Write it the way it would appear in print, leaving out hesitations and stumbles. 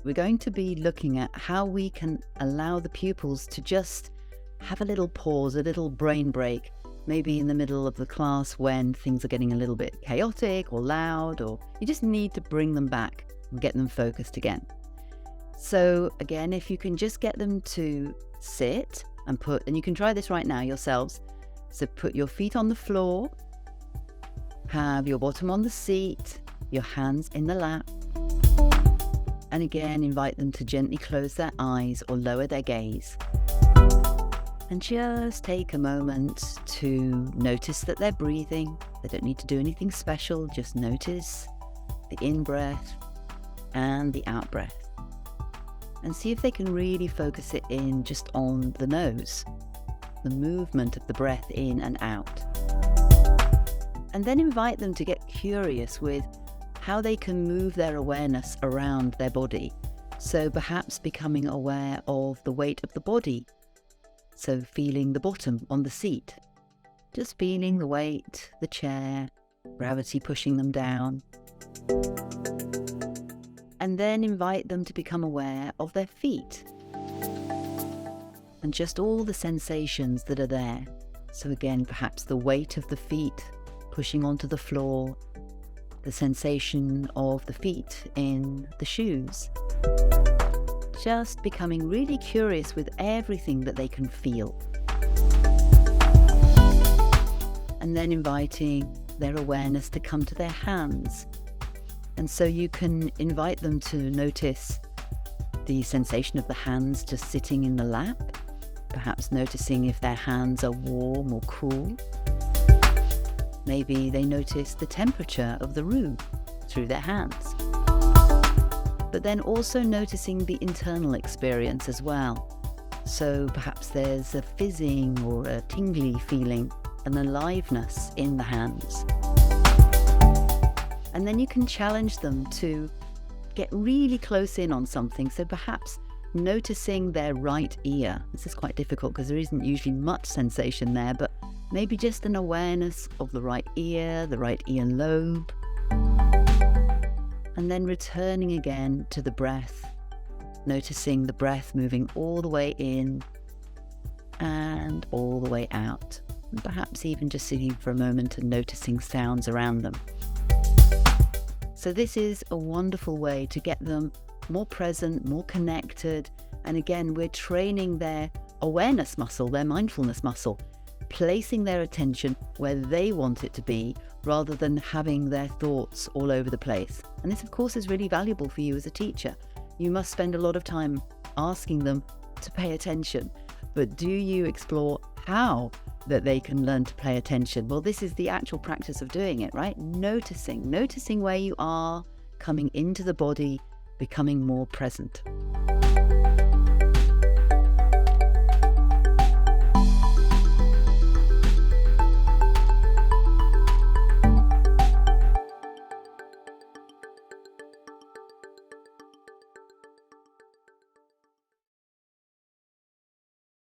we're going to be looking at how we can allow the pupils to just have a little pause, a little brain break, maybe in the middle of the class when things are getting a little bit chaotic or loud, or you just need to bring them back and get them focused again. So again, if you can just get them to sit and you can try this right now yourselves. So put your feet on the floor, have your bottom on the seat, your hands in the lap, and again invite them to gently close their eyes or lower their gaze. And just take a moment to notice that they're breathing. They don't need to do anything special, just notice the in-breath and the out-breath. And see if they can really focus it in just on the nose, the movement of the breath in and out. And then invite them to get curious with how they can move their awareness around their body. So perhaps becoming aware of the weight of the body. So feeling the bottom on the seat, just feeling the weight, the chair, gravity pushing them down. And then invite them to become aware of their feet and just all the sensations that are there. So again, perhaps the weight of the feet pushing onto the floor, the sensation of the feet in the shoes. Just becoming really curious with everything that they can feel. And then inviting their awareness to come to their hands. And so you can invite them to notice the sensation of the hands just sitting in the lap, perhaps noticing if their hands are warm or cool. Maybe they notice the temperature of the room through their hands. But then also noticing the internal experience as well. So perhaps there's a fizzing or a tingly feeling, an aliveness in the hands. And then you can challenge them to get really close in on something. So perhaps noticing their right ear. This is quite difficult because there isn't usually much sensation there, but maybe just an awareness of the right ear lobe. And then returning again to the breath, noticing the breath moving all the way in and all the way out. And perhaps even just sitting for a moment and noticing sounds around them. So this is a wonderful way to get them more present, more connected. And again, we're training their awareness muscle, their mindfulness muscle, placing their attention where they want it to be rather than having their thoughts all over the place. And this, of course, is really valuable for you as a teacher. You must spend a lot of time asking them to pay attention. But do you explore how that they can learn to pay attention? Well, this is the actual practice of doing it, right? Noticing where you are, coming into the body, becoming more present.